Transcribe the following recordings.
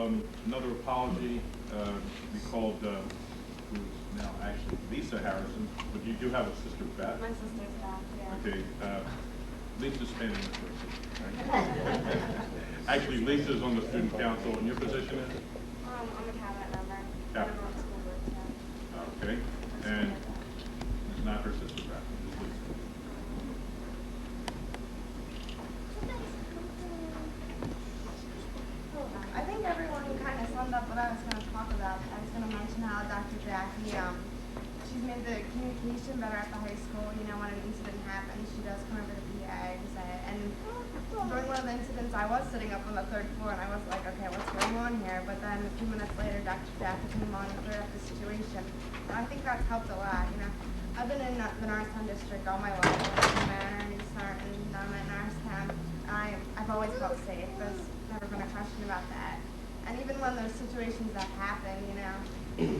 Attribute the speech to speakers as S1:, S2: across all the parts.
S1: another apology. We called, who's now actually Lisa Harrison, but you do have a sister, Beth?
S2: My sister's Beth, yeah.
S1: Okay, Lisa's standing in the person. Actually, Lisa's on the student council, and your position is?
S2: I'm a cabinet member.
S1: Cabinet.
S2: I'm on school board, so.
S1: Okay, and it's not her sister, Beth, it's Lisa.
S3: I think everyone kind of summed up what I was going to talk about. I was going to mention how Dr. Jackie, she's made the communication better at the high school. You know, when an incident happens, she does come over to PA and say it. And during one of the incidents, I was sitting up on the third floor, and I was like, okay, what's going on here? But then a few minutes later, Dr. Jackie came on and cleared up the situation. And I think that's helped a lot. You know, I've been in the Norristown district all my life. I'm in Manor, Newstart, and now I'm at Norristown. I've always felt safe. There's never been a question about that. And even when those situations that happen, you know,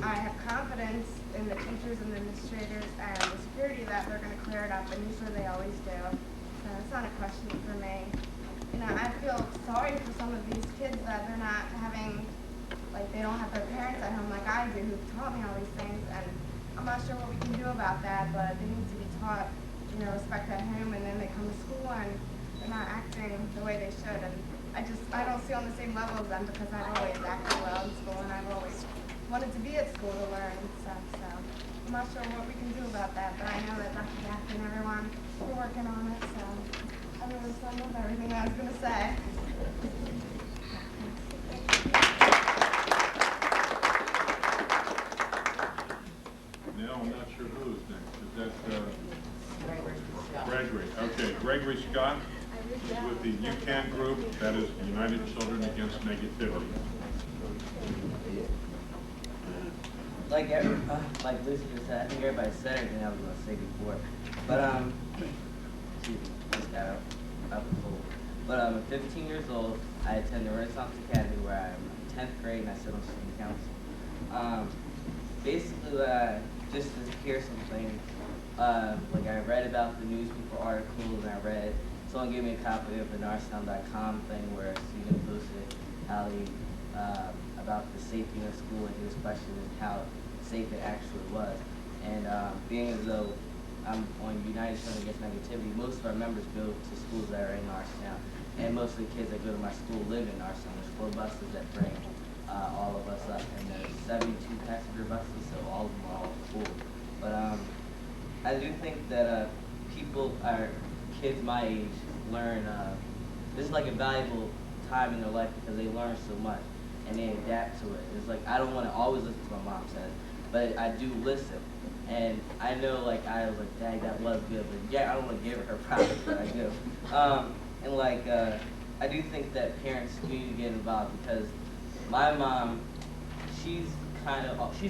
S3: I have confidence in the teachers and the administrators and the security that they're going to clear it up, and usually they always do. So it's not a question for me. You know, I feel sorry for some of these kids that they're not having, like they don't have their parents at home like I do who've taught me all these things, and I'm not sure what we can do about that, but they need to be taught, you know, respect at home, and then they come to school and they're not acting the way they should. And I don't see on the same level as them because I've always acted well in school and I've always wanted to be at school to learn and stuff. So I'm not sure what we can do about that, but I know that Dr. Jackie and everyone are working on it. So everyone summed up everything I was going to say.
S1: Now I'm not sure who is next. Is that Gregory? Okay, Gregory Scott is with the UCAN group, that is United Children Against Negativity.
S4: Like Lucy just said, I think everybody said everything I was going to say before. But excuse me, just got up and full. But I'm 15 years old. I attend the Renaissance Academy where I'm in 10th grade and I sit on student council. Basically, just to hear some things. Like I read about the newspaper articles and I read. Someone gave me a copy of the Norristown.com thing where Stephen posted how he, about the safety of school, and he was questioning how safe it actually was. And being as though I'm on United Children Against Negativity, most of our members go to schools that are in Norristown. And most of the kids that go to my school live in Norristown. There's 4 buses that bring all of us up, and there's 72 passenger buses, so all of them are all full. But I do think that kids my age learn, this is like a valuable time in their life because they learn so much and they adapt to it. It's like I don't want to always listen to what my mom says, but I do listen. And I know, like, I was like, dang, that was good, but yeah, I don't want to give her props, but I do. And like, I do think that parents need to get involved because my mom, she's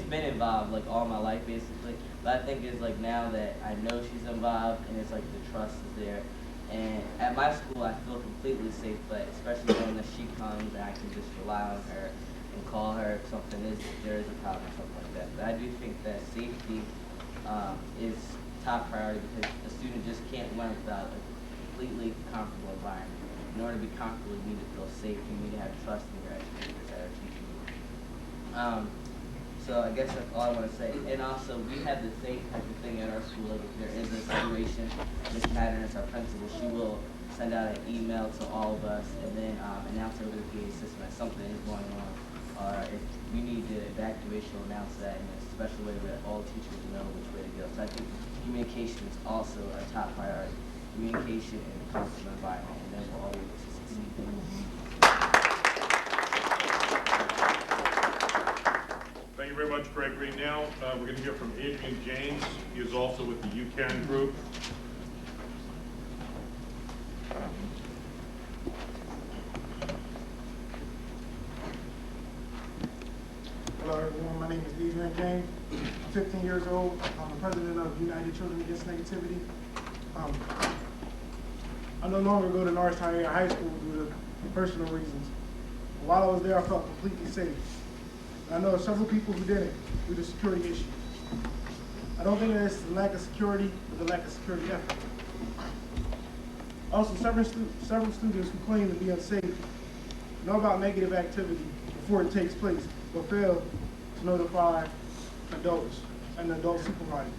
S4: been involved like all my life basically, but I think it's like now that I know she's involved and it's like the trust is there. And at my school I feel completely safe, but especially knowing that she comes and I can just rely on her and call her if there is a problem or something like that. But I do think that safety is top priority because a student just can't learn without a completely comfortable environment. In order to be comfortable, you need to feel safe. You need to have trust in your educators that are teaching you. So I guess that's all I want to say. And also, we have the same type of thing at our school. Like if there is a situation, Ms. Madden is our principal. She will send out an email to all of us and then announce over the PA system that something is going on. Or if we need to evacuate, she'll announce that in a special way where all teachers know which way to go. So I think communication is also a top priority. Communication and a comfortable environment, and then we'll all be able to succeed.
S1: Thank you very much, Gregory. Now we're going to hear from Adrian James. He is also with the UCAN group.
S5: Hello everyone, my name is Adrian James. I'm 15 years old. I'm the president of United Children Against Negativity. I no longer go to Norristown Area High School due to personal reasons. While I was there, I felt completely safe. And I know of several people who didn't due to security issues. I don't think it's the lack of security, but the lack of security effort. Also, several students who claim to be unsafe know about negative activity before it takes place, but fail to notify adults and the adult supervisor.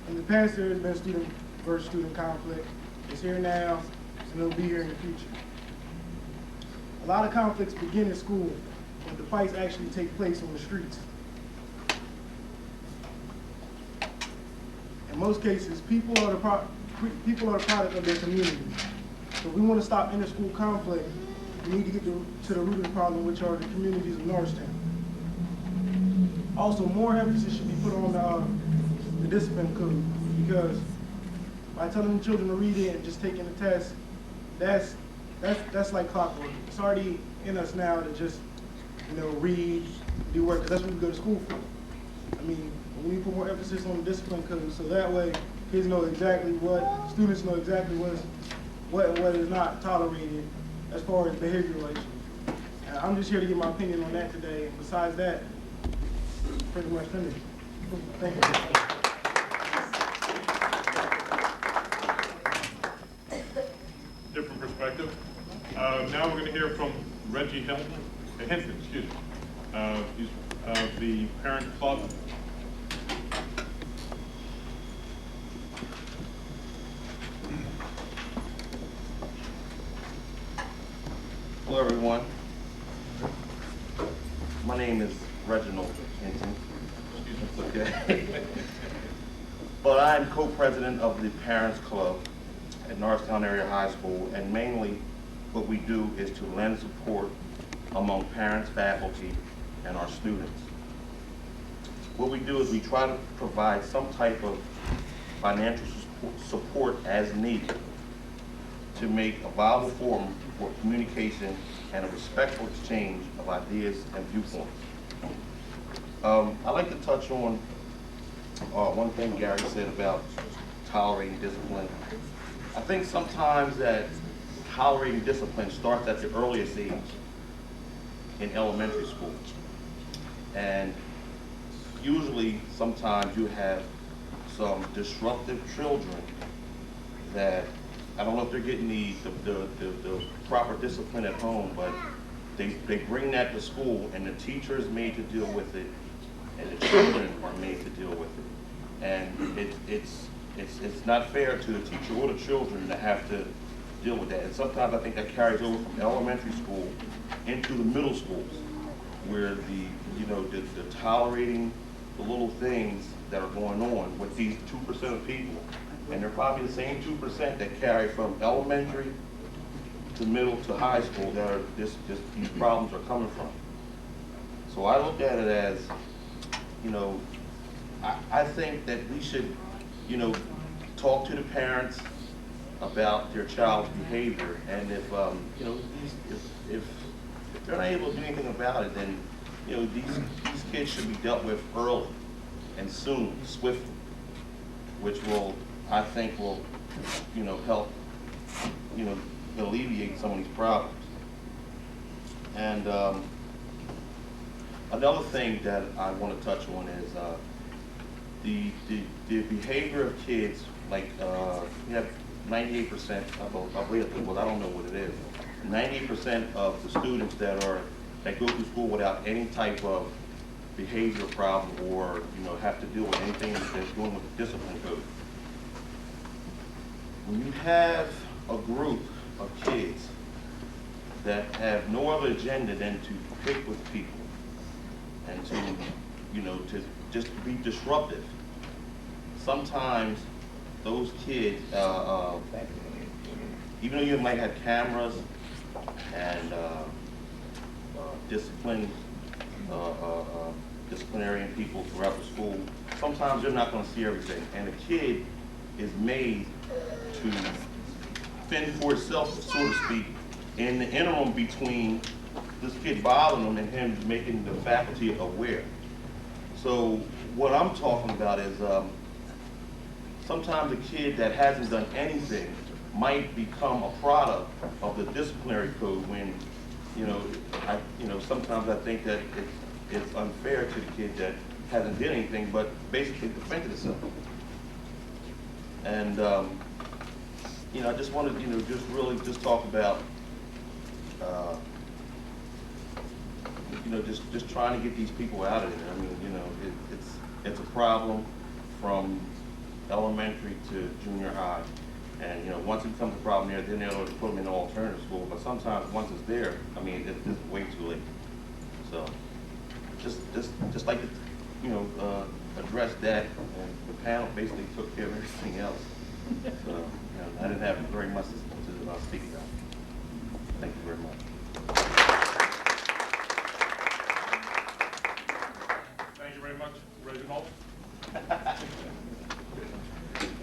S5: In the past, there has been student versus student conflict. It's here now, and it'll be here in the future. A lot of conflicts begin in school, but the fights actually take place on the streets. In most cases, people are the product of their community. So if we want to stop inter-school conflict, we need to get to the root of the problem, which are the communities of Norristown. Also, more emphasis should be put on the discipline code, because by telling the children to read it and just taking the test, that's like clockwork. It's already in us now to just, read, do work, because that's what we go to school for. I mean, we need to put more emphasis on the discipline code, so that way kids know exactly what, students know exactly what is not tolerated as far as behavioral issues. And I'm just here to give my opinion on that today. And besides that, pretty much finished. Thank you.
S1: Different perspective. Now we're going to hear from Reggie Hinton, excuse me. He's the parent club.
S6: Hello, everyone. My name is Reginald Hinton. It's okay. But I'm co-president of the Parents Club at Norristown Area High School, and mainly what we do is to lend support among parents, faculty, and our students. What we do is we try to provide some type of financial support as needed to make a viable forum for communication and a respectful exchange of ideas and viewpoints. I'd like to touch on one thing Gary said about tolerating discipline. I think sometimes that tolerating discipline starts at the earliest age in elementary school. And usually, sometimes you have some disruptive children that, I don't know if they're getting the proper discipline at home, but they bring that to school, and the teacher is made to deal with it, and the children are made to deal with it. And it's not fair to the teacher or the children to have to deal with that. And sometimes I think that carries over from elementary school into the middle schools, where the tolerating the little things that are going on with these 2% of people. And they're probably the same 2% that carry from elementary to middle to high school that are these problems are coming from. So I look at it as, I think that we should, talk to the parents about their child's behavior, and if they're not able to do anything about it, then these kids should be dealt with early and soon, swiftly, which will, I think, will help alleviate some of these problems. And another thing that I want to touch on is the behavior of kids. Like we have 98%, I believe it was, I don't know what it is, 98% of the students that go through school without any type of behavioral problem or have to deal with anything that's going with the discipline code. When you have a group of kids that have no other agenda than to pick with people and to just be disruptive, sometimes those kids, even though you might have cameras and disciplinarian people throughout the school, sometimes they're not going to see everything. And a kid is made to fend for itself, so to speak, in the interim between this kid bothering him and him making the faculty aware. So what I'm talking about is sometimes a kid that hasn't done anything might become a product of the disciplinary code when, sometimes I think that it's unfair to the kid that hasn't done anything but basically defended itself. And, I just wanted, just really talk about you know, just trying to get these people out of there. I mean, you know, it's a problem from elementary to junior high. And, you know, once it becomes a problem there, then they'll put them in an alternative school. But sometimes once it's there, I mean, it's way too late. So, just like to, you know, address that. And the panel basically took care of everything else. So, you know, I didn't have very much to speak about. Thank you very much.
S1: Thank you very much, Reginald.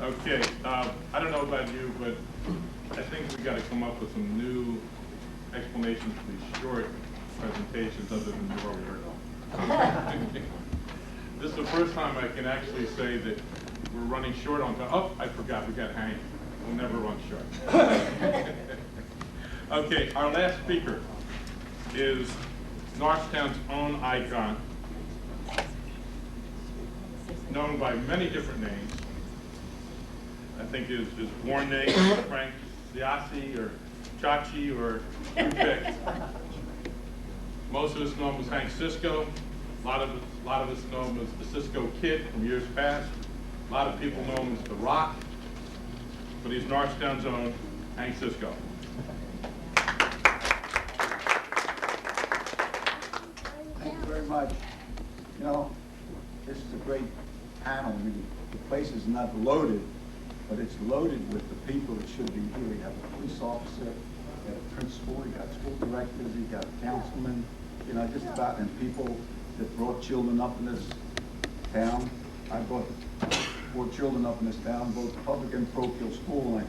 S1: Okay, I don't know about you, but I think we got to come up with some new explanations for these short presentations other than the earlier. This is the first time I can actually say that we're running short on time. Oh, I forgot, we got Hank. We'll never run short. Okay, our last speaker is Norristown's own icon, known by many different names. I think his born name is Frank Siassi or Chachi or you pick. Most of us know him as Hank Cisco. A lot of us know him as the Cisco Kid from years past. A lot of people know him as The Rock. But he's Norristown's own Hank Cisco.
S7: Thank you very much. You know, this is a great panel. I mean, the place is not loaded, but it's loaded with the people that should be here. You have a police officer, you have a principal, you got school directors, you got councilmen, you know, just about, and people that brought children up in this town. I brought 4 children up in this town, both public and parochial school,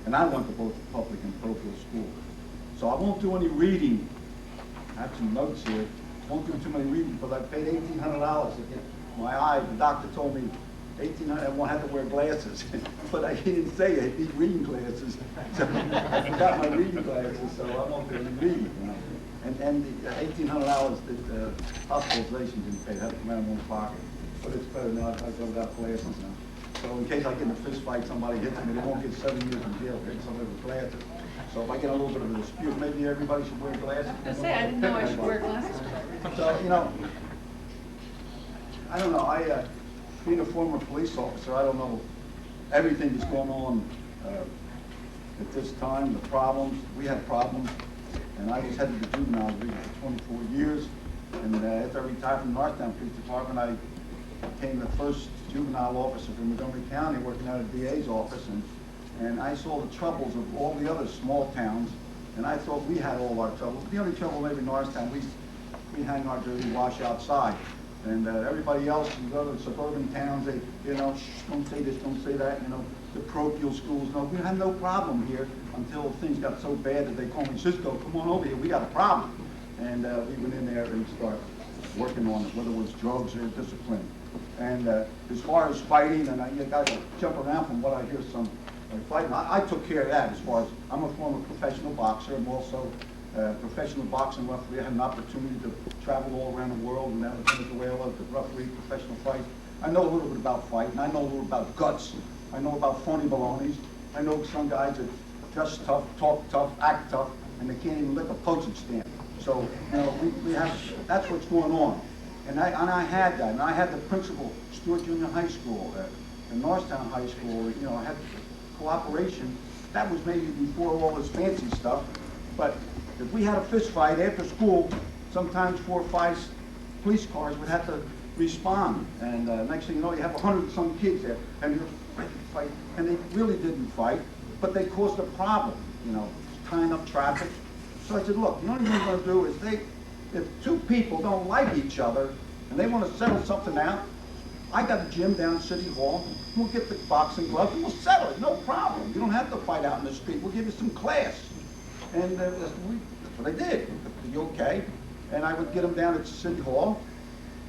S7: and I went to both public and parochial school. So I won't do any reading. I have some notes here. Won't do too many reading because I paid $1,800 to get my eye. The doctor told me $1,800. I won't have to wear glasses, but he didn't say I need reading glasses. So I forgot my reading glasses, so I won't do any reading. You know? And the $1,800 that hospitalization didn't pay. I had to come out of my own pocket. But it's better now. I go without glasses now. So in case I get in a fist fight, somebody hits me, they won't get 7 years in jail. They hit somebody with glasses. So if I get a little bit of a dispute, maybe everybody should wear glasses.
S8: I didn't know I should wear glasses.
S7: So, you know, I don't know. Being a former police officer, I don't know everything that's going on at this time, the problems. We had problems, and I was head of the juvenile division for 24 years. And after I retired from Norristown Police Department, I became the first juvenile officer from Montgomery County, working out of the DA's office. And I saw the troubles of all the other small towns, and I thought we had all our troubles. The only trouble maybe in Norristown, we hang our dirty wash outside. And everybody else, you go to suburban towns, they, you know, shh, don't say this, don't say that, you know, the parochial schools, no, we had no problem here until things got so bad that they called me, Cisco, come on over here, we got a problem. And we went in there and started working on it, whether it was drugs or discipline. And as far as fighting, and you got to jump around from what I hear some fighting, I took care of that as far as, I'm a former professional boxer. I'm also professional boxing referee. I had an opportunity to travel all around the world, and that was Venezuela, to referee professional fights. I know a little bit about fighting. I know a little about guts. I know about phony balonies. I know some guys that dress tough, talk tough, act tough, and they can't even lick a postage stamp. So, you know, we have, that's what's going on. And I had that, and I had the principal, Stewart Junior High School, and Norristown High School, you know, I had cooperation. That was maybe before all this fancy stuff, but if we had a fist fight after school, sometimes 4 or 5 police cars would have to respond. And next thing you know, you have 100-some kids there, and you're ready to fight. And they really didn't fight, but they caused a problem, you know, tying up traffic. So I said, look, the only thing we're going to do is if 2 people don't like each other and they want to settle something out, I got a gym down at City Hall. We'll get the boxing gloves and we'll settle it, no problem. You don't have to fight out in the street. We'll give you some class. And that's what I did. Are you okay? And I would get them down at City Hall,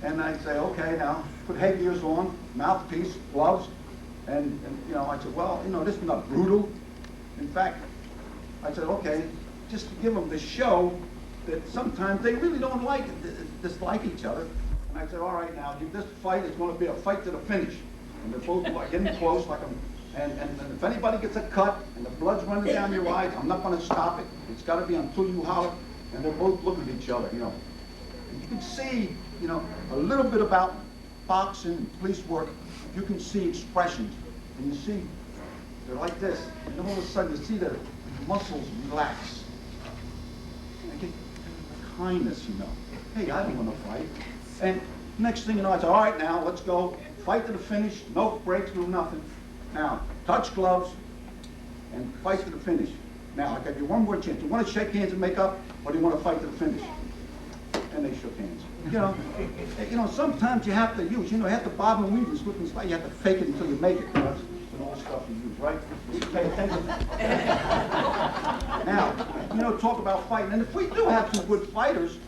S7: and I'd say, okay, now put headgears on, mouthpiece, gloves, and you know, I said, well, you know, this is not brutal. In fact, I said, okay, just to give them the show that sometimes they really don't dislike each other. And I said, all right, now this fight is going to be a fight to the finish, and they're both getting close, like I'm. And if anybody gets a cut and the blood's running down your eyes, I'm not going to stop it. It's got to be until you holler. And they're both looking at each other, you know. You can see, you know, a little bit about boxing, police work. You can see expressions, and you see they're like this, and then all of a sudden you see the muscles relax. I get kindness, you know. Hey, I don't want to fight. And next thing you know, I say, all right, now let's go fight to the finish. No breaks, no nothing. Now touch gloves and fight to the finish. Now I got you one more chance. You want to shake hands and make up, or do you want to fight to the finish? And they shook hands. You know, sometimes you have to use, you have to bob and weave and slip and slide. You have to fake it until you make it. You know, and all the stuff you use, right? You pay attention. Now, talk about fighting. And if we do have some good fighters,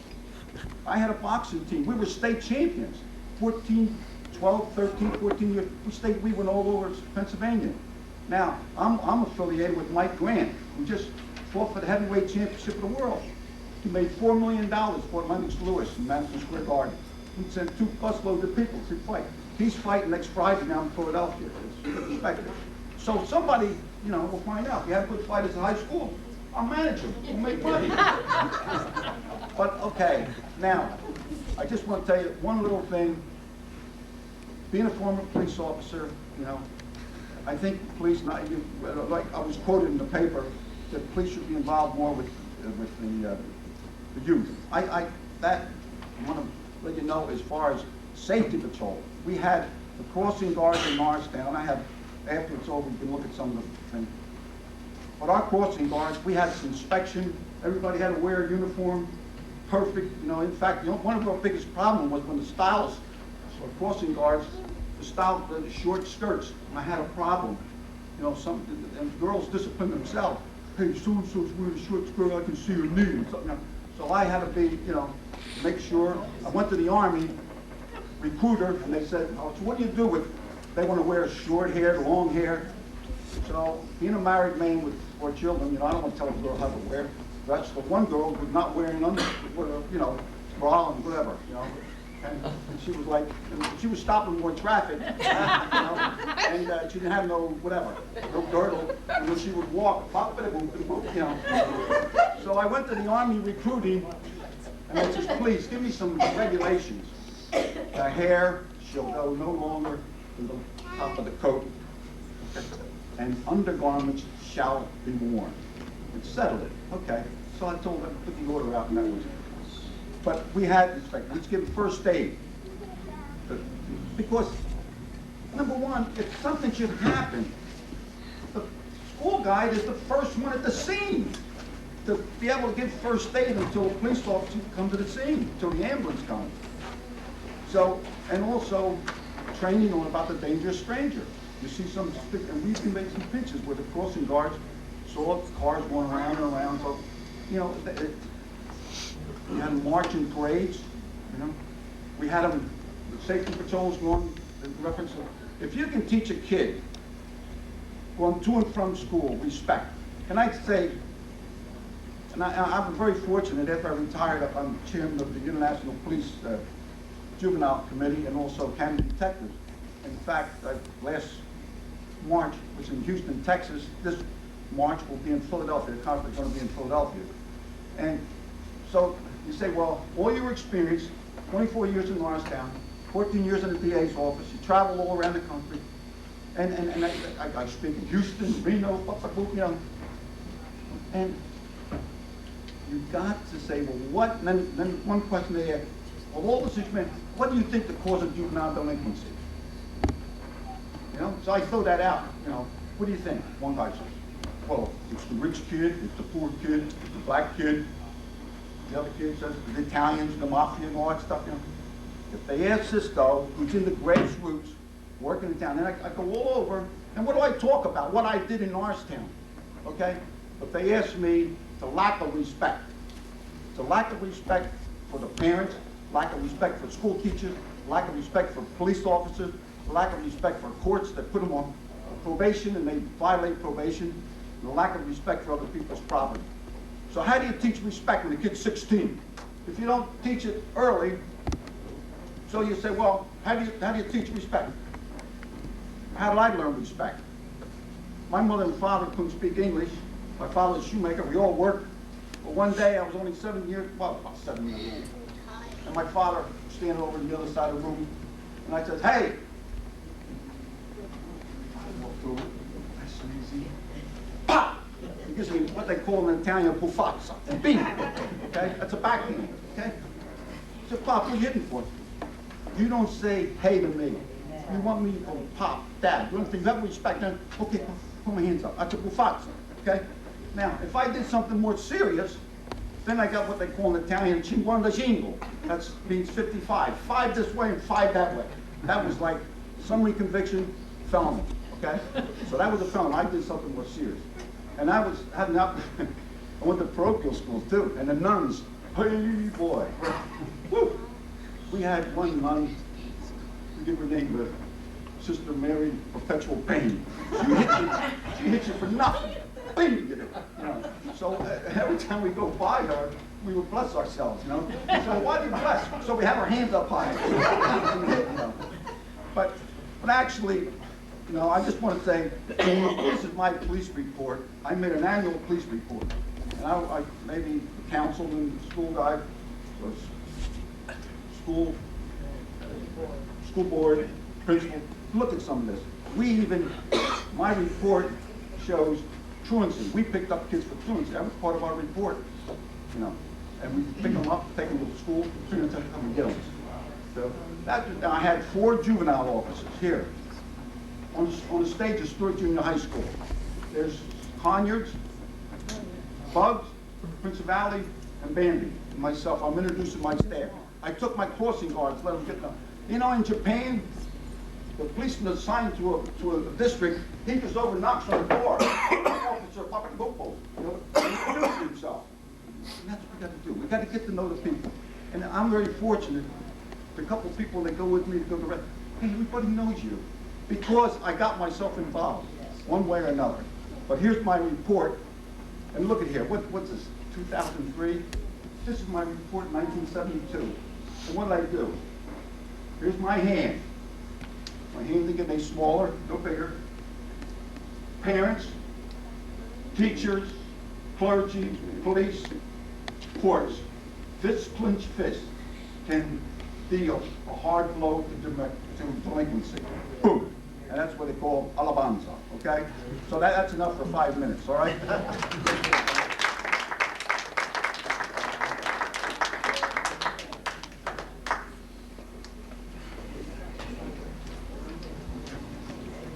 S7: I had a boxing team. We were state champions. 14, 12, 13, 14 years. We went all over Pennsylvania. Now, I'm affiliated with Mike Grant, who just fought for the heavyweight championship of the world. He made $4 million for Lennox Lewis in Madison Square Garden. He sent 2 busloads of people to fight. He's fighting next Friday now in Philadelphia. So somebody, will find out. If you have good fighters in high school, I'll manage them. We'll make money. But okay, now, I just want to tell you one little thing. Being a former police officer, I think police, like I was quoted in the paper, that police should be involved more with the youth. I want to let you know, as far as safety patrol, we had the crossing guards in Norristown. After it's over, you can look at some of the things. But our crossing guards, we had this inspection. Everybody had to wear a uniform, perfect. In fact, one of our biggest problems was when the stylists or crossing guards, the short skirts. And I had a problem. And girls discipline themselves. Hey, so-and-so's wearing a short skirt, I can see her knee. So I had to be, make sure. I went to the Army recruiter, and they said, oh, so what do you do with, they want to wear short hair, long hair. So being a married man with 4 children, I don't want to tell a girl how to wear. That's the one girl was not wearing under, bra and whatever, And she was like, she was stopping more traffic, and she didn't have no whatever, no girdle, and when she would walk, pop it, So I went to the Army recruiting, and I said, please give me some regulations. The hair shall go no longer than the top of the coat, and undergarments shall be worn. It settled it. Okay. So I told them, put the order out, and that was it. But we had, let's give first aid. Because, number one, if something should happen, the school guide is the first one at the scene to be able to give first aid until a police officer comes to the scene, until the ambulance comes. So, and also training on about the dangerous stranger. You see some, and we can make some pictures where the crossing guards saw cars going around and around. So, we had marching parades, We had them, the safety patrols going, in reference to, if you can teach a kid going to and from school, respect. And I'd say, and I'm very fortunate, after I retired, I'm chairman of the International Police Juvenile Committee and also County Detectives. In fact, last March was in Houston, Texas. This March will be in Philadelphia. The conference is going to be in Philadelphia. And so you say, well, all your experience, 24 years in Norristown, 14 years in the DA's office, you travel all around the country, and I speak in Houston, Reno, and you've got to say, well, what, and then one question they ask, well, all this experience, what do you think the cause of juvenile delinquency? So I throw that out, what do you think? One guy says, well, it's the rich kid, it's the poor kid, it's the black kid. The other kid says the Italians, the mafia, and all that stuff. If they ask Cisco, who's in the grassroots, working in town, and I go all over, and what do I talk about? What I did in Norristown, okay? If they ask me, the lack of respect. It's a lack of respect for the parents, lack of respect for school teachers, lack of respect for police officers, lack of respect for courts that put them on probation and they violate probation, and a lack of respect for other people's property. So how do you teach respect when the kid's 16? If you don't teach it early, so you say, well, how do you teach respect? How did I learn respect? My mother and father couldn't speak English. My father was a shoemaker. We all worked. But one day I was only 7 years, well, about 7 years old. and my father standing over the other side of the room, and I said, hey. I walked over, nice and easy. Pop! He gives me what they call in Italian pufazza. Bing! Okay? That's a backhand. Okay? I said, Pop, what are you hitting for? You don't say hey to me. You want me to go Pop, Dad. You don't think you have respect? Then okay, put my hands up. That's a pufazza. Okay? Now, if I did something more serious, then I got what they call in Italian cinquantacinque. That means 55. 5 this way and 5 that way. That was like summary conviction, felony. Okay? So that was a felony. I did something more serious. And I was having up, I went to parochial school too, and the nuns, hey boy. Woo. We had one nun, we give her name, Sister Mary Perpetual Pain. She hit you for nothing. Bing, you know. So every time we go by her, we would bless ourselves, you know. So why do you bless? So we have our hands up high. You know. But actually, you know, I just want to say, this is my police report. I made an annual police report. And I maybe the council and the school guy, or school board, principal, look at some of this. My report shows truancy. We picked up kids for truancy. That was part of our report, you know. And we pick them up, take them to the school, bring them to come and get them. So I had 4 juvenile officers here. On the stage of Stewart Junior High School. There's Conyards, Bugs, Prince Valley, and Bambi. And myself, I'm introducing my staff. I took my crossing guards, let them get them. You know, in Japan, the policeman assigned to a district, he just over knocks on the door. Officer Papagopo, you know, introduces himself. And that's what we got to do. We got to get to know the people. And I'm very fortunate. The couple of people that go with me to go to rest, hey, everybody knows you. Because I got myself involved, one way or another. But here's my report, and look at here, what's this, 2003? This is my report in 1972. And what did I do? Here's my hand. My hand didn't get any smaller, no bigger. Parents, teachers, clergy, police, courts, fist clench fist can deal a hard blow to delinquency. Boom. And that's what they call alabanza, okay? So that's enough for 5 minutes, all right?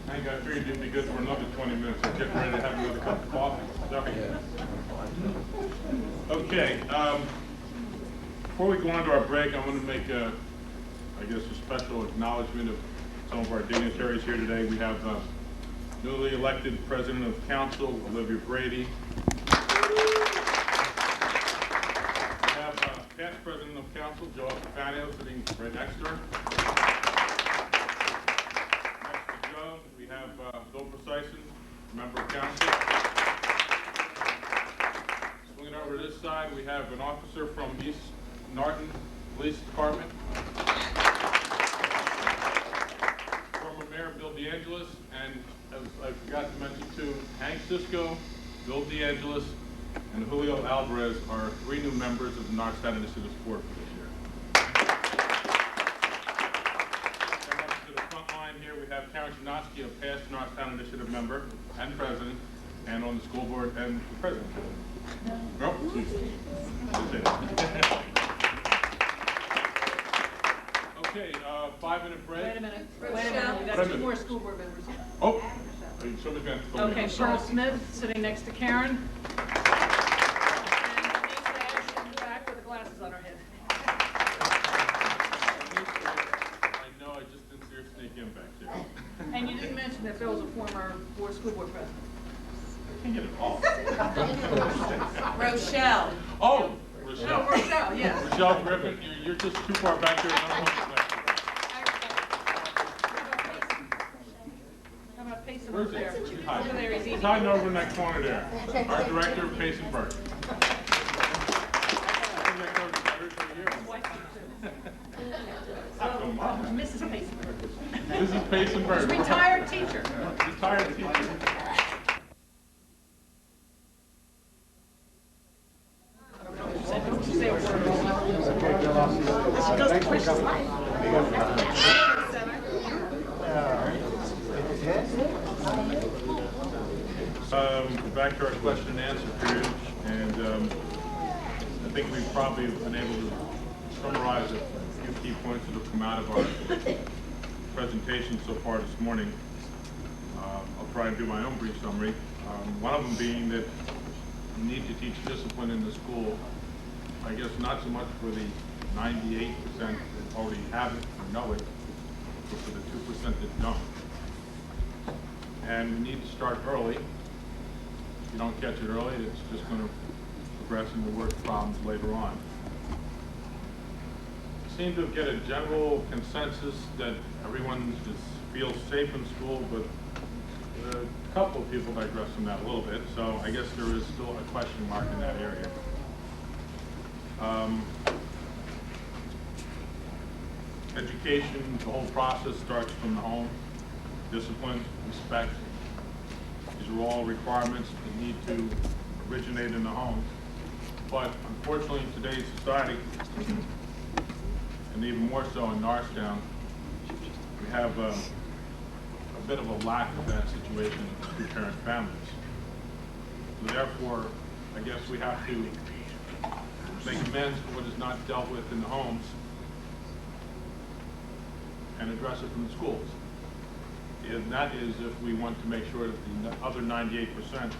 S1: I think I figured you'd be good for another 20 minutes. I'm getting ready to have another cup of coffee. Okay, before we go on to our break, I want to make a special acknowledgement of some of our dignitaries here today. We have newly elected President of Council, Olivia Brady. We have past President of Council, Joe Epifano, sitting right next to her. Next to Joe, we have Bill Precyson, Member of Council. Swinging over to this side, we have an officer from East Norton Police Department. Former Mayor Bill DeAngelis, and as I forgot to mention too, Hank Cisco, Bill DeAngelis, and Julio Alvarez are 3 new members of the NAHS Initiative Board for this year. And up to the front line here, we have Karen Chinaski, a past NAHS Initiative member and president, and on the school board and the president. Oh, okay, 5-minute break.
S8: Wait a minute, we got 2 more school board members.
S1: Oh, somebody's going to phone me.
S8: Okay, Cheryl Smith, sitting next to Karen. And Denise Ash in the back with the glasses on her head.
S1: I know, I just didn't see her sneak in back there.
S8: And you didn't mention that Bill's a former school board president.
S1: I can't get it all.
S8: Rochelle.
S1: Oh, Rochelle.
S8: No, Rochelle, yes.
S1: Rochelle Griffin, you're just too far back there. I don't know what's back
S8: How about Payson
S1: there.
S8: over there?
S1: Where's it?
S8: Over there, he's eating.
S1: He's hiding over in that corner there. Our director, Payson Burke.
S8: Mrs. Payson.
S1: This is Payson Burke.
S8: Retired teacher.
S1: Retired teacher.
S8: Say a word.
S1: Back to our question and answer period, and I think we've probably been able to summarize a few key points that have come out of our presentation so far this morning. I'll try and do my own brief summary. One of them being that you need to teach discipline in the school, I guess not so much for the 98% that already have it or know it, but for the 2% that don't. And we need to start early. If you don't catch it early, it's just going to progress into worse problems later on. We seem to get a general consensus that everyone feels safe in school, but a couple of people digress from that a little bit, so I guess there is still a question mark in that area. Education, the whole process starts from the home. Discipline, respect. These are all requirements that need to originate in the home. But unfortunately in today's society, and even more so in Norristown, we have a bit of a lack of that situation in two-parent families. So therefore, I guess we have to make amends for what is not dealt with in the homes and address it from the schools. And that is if we want to make sure that the other 98% want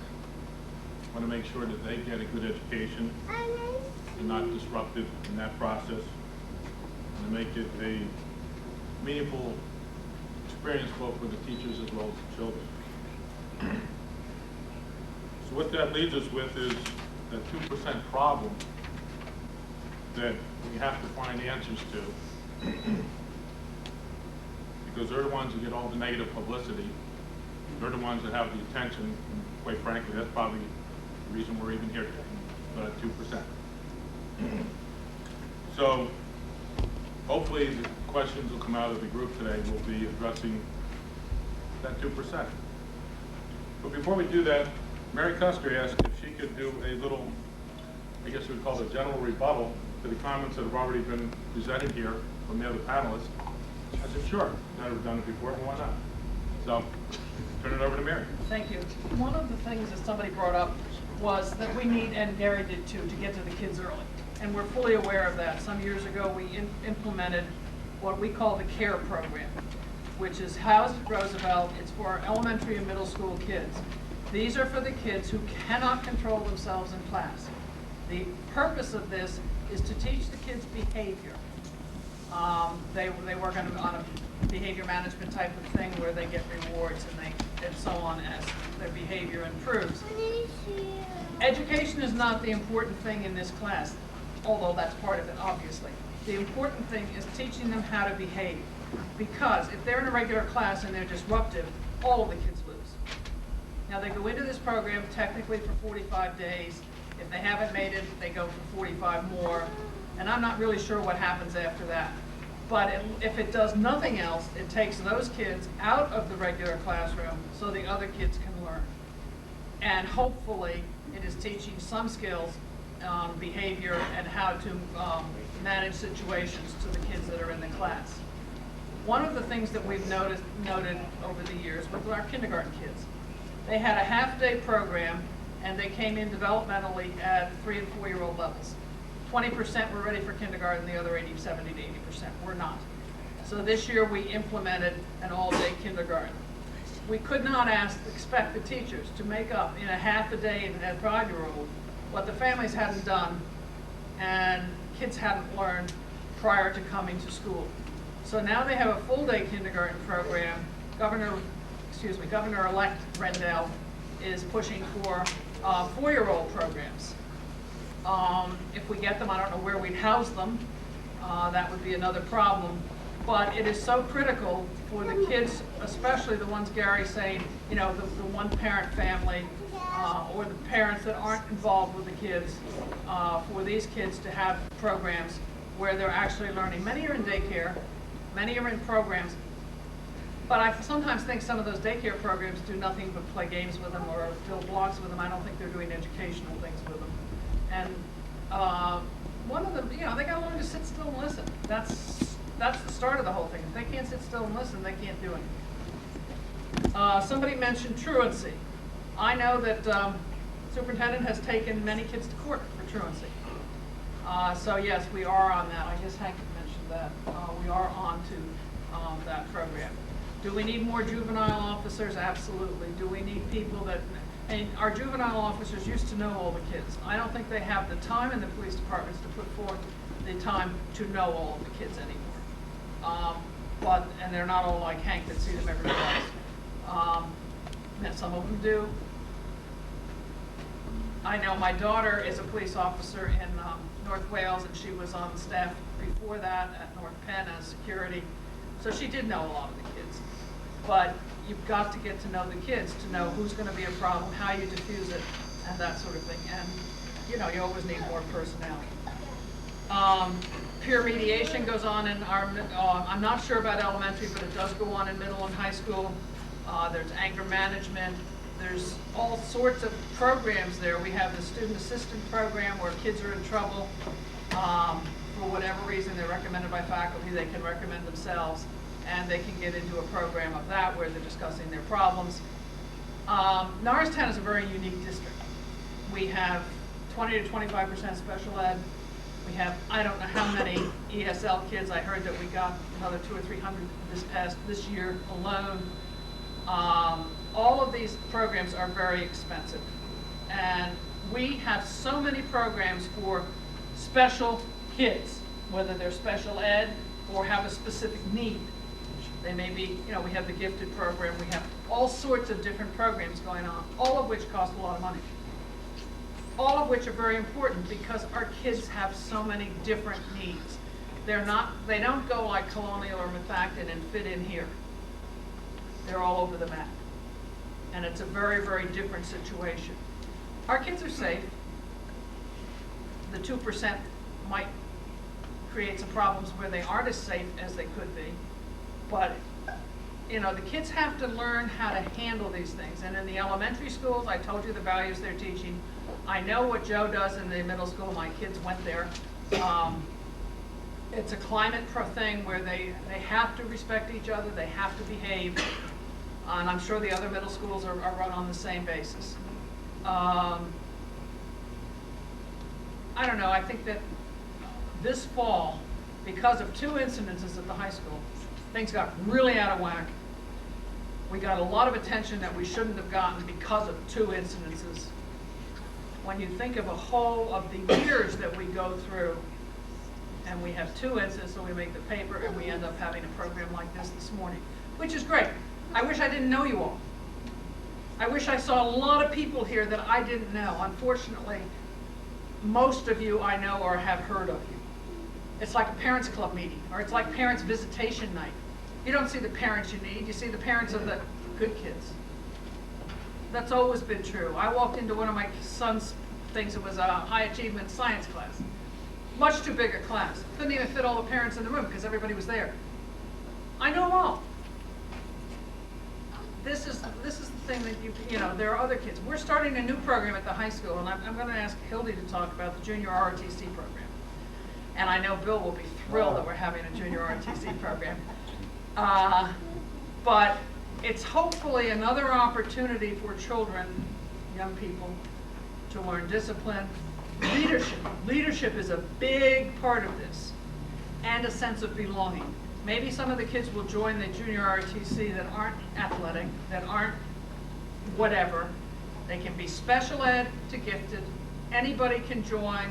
S1: to make sure that they get a good education and not disrupted in that process, and to make it a meaningful experience both for the teachers as well as the children. So what that leads us with is that 2% problem that we have to find answers to. Because they're the ones who get all the negative publicity. They're the ones that have the attention, and quite frankly, that's probably the reason we're even here today, 2%. So, hopefully the questions will come out of the group today will be addressing that 2%. But before we do that, Mary Custer asked if she could do a little, I guess we would call it a general rebuttal to the comments that have already been presented here from the other panelists. I said, sure, I've never done it before, but why not? So, turn it over to Mary.
S8: Thank you. One of the things that somebody brought up was that we need, and Gary did too, to get to the kids early. And we're fully aware of that. Some years ago, we implemented what we call the CARE program, which is housed at Roosevelt. It's for our elementary and middle school kids. These are for the kids who cannot control themselves in class. The purpose of this is to teach the kids behavior. They work on a behavior management type of thing where they get rewards and so on as their behavior improves. Education is not the important thing in this class, although that's part of it, obviously. The important thing is teaching them how to behave. Because if they're in a regular class and they're disruptive, all of the kids lose. Now they go into this program technically for 45 days. If they haven't made it, they go for 45 more. And I'm not really sure what happens after that. But if it does nothing else, it takes those kids out of the regular classroom so the other kids can learn. And hopefully, it is teaching some skills on behavior and how to manage situations to the kids that are in the class. One of the things that we've noted over the years with our kindergarten kids, they had a half-day program and they came in developmentally at 3- and 4-year-old levels. 20% were ready for kindergarten, the other 70 to 80% were not. So this year we implemented an all-day kindergarten. We could not expect the teachers to make up in a half a day at 5-year-old what the families hadn't done and kids hadn't learned prior to coming to school. So now they have a full-day kindergarten program. Governor-elect Rendell is pushing for 4-year-old programs. If we get them, I don't know where we'd house them. That would be another problem. But it is so critical for the kids, especially the ones Gary's saying, you know, the one-parent family or the parents that aren't involved with the kids, for these kids to have programs where they're actually learning. Many are in daycare, many are in programs, but I sometimes think some of those daycare programs do nothing but play games with them or fill blocks with them. I don't think they're doing educational things with them. And one of them, you know, they got to learn to sit still and listen. That's the start of the whole thing. If they can't sit still and listen, they can't do anything. Somebody mentioned truancy. I know that superintendent has taken many kids to court for truancy. So yes, we are on that. I guess Hank mentioned that. We are on to that program. Do we need more juvenile officers? Absolutely. Do we need people that, and our juvenile officers used to know all the kids. I don't think they have the time in the police departments to put forth the time to know all of the kids anymore. And they're not all like Hank that see them every day. Some of them do. I know my daughter is a police officer in North Wales, and she was on staff before that at North Penn as security. So she did know a lot of the kids. But you've got to get to know the kids to know who's going to be a problem, how you diffuse it, and that sort of thing. And, you know, you always need more personnel. Peer mediation goes on in our, I'm not sure about elementary, but it does go on in middle and high school. There's anger management. There's all sorts of programs there. We have the student assistant program where kids are in trouble. For whatever reason, they're recommended by faculty, they can recommend themselves, and they can get into a program of that where they're discussing their problems. Norristown is a very unique district. We have 20 to 25% special ed. We have, I don't know how many ESL kids. I heard that we got another 200 or 300 this year alone. All of these programs are very expensive. And we have so many programs for special kids, whether they're special ed or have a specific need. They may be, you know, we have the gifted program, we have all sorts of different programs going on, all of which cost a lot of money. All of which are very important because our kids have so many different needs. They don't go like Colonial or Methacton and fit in here. They're all over the map. And it's a very, very different situation. Our kids are safe. The 2% might create some problems where they aren't as safe as they could be. But, you know, the kids have to learn how to handle these things. And in the elementary schools, I told you the values they're teaching. I know what Joe does in the middle school. My kids went there. It's a climate thing where they have to respect each other. They have to behave. And I'm sure the other middle schools are run on the same basis. I don't know. I think that this fall, because of 2 incidences at the high school, things got really out of whack. We got a lot of attention that we shouldn't have gotten because of 2 incidences. When you think of a whole of the years that we go through, and we have 2 incidents, so we make the paper, and we end up having a program like this morning, which is great. I wish I didn't know you all. I wish I saw a lot of people here that I didn't know. Unfortunately, most of you I know or have heard of you. It's like a parents club meeting, or it's like parents visitation night. You don't see the parents you need, you see the parents of the good kids. That's always been true. I walked into one of my son's things, it was a high achievement science class. Much too big a class. Couldn't even fit all the parents in the room because everybody was there. I know them all. This is the thing that you know, there are other kids. We're starting a new program at the high school, and I'm going to ask Hildy to talk about the junior ROTC program. And I know Bill will be thrilled that we're having a junior ROTC program. But it's hopefully another opportunity for children, young people, to learn discipline, leadership. Leadership is a big part of this, and a sense of belonging. Maybe some of the kids will join the junior ROTC that aren't athletic, that aren't whatever. They can be special ed to gifted. Anybody can join.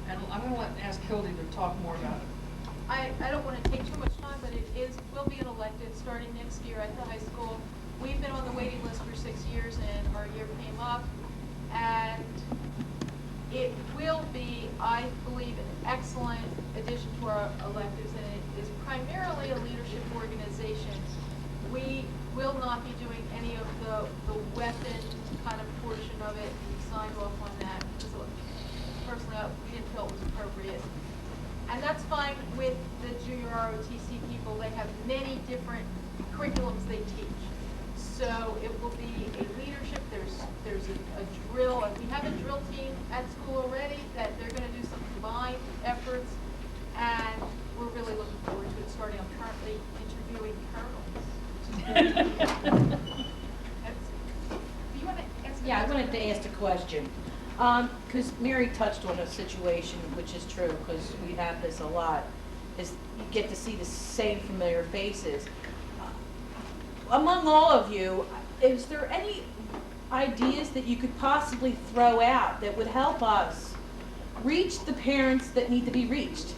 S8: And I'm going to ask Hildy to talk more about it.
S9: I don't want to take too much time, but it will be an elective starting next year at the high school. We've been on the waiting list for 6 years, and our year came up. And it will be, I believe, an excellent addition to our electives, and it is primarily a leadership organization. We will not be doing any of the weapon kind of portion of it. We signed off on that because personally we didn't feel it was appropriate. And that's fine with the junior ROTC people. They have many different curriculums they teach. So it will be a leadership, there's a drill, and we have a drill team at school already that they're going to do some combined efforts, and we're really looking forward to it starting. I'm currently interviewing colonels.
S10: wanted to ask a question. Because Mary touched on a situation, which is true, because we have this a lot, is you get to see the same familiar faces. Among all of you, is there any ideas that you could possibly throw out that would help us reach the parents that need to be reached?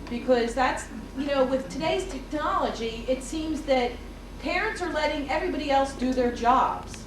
S10: Because that's, you know, with today's technology, it seems that parents are letting everybody else do their jobs.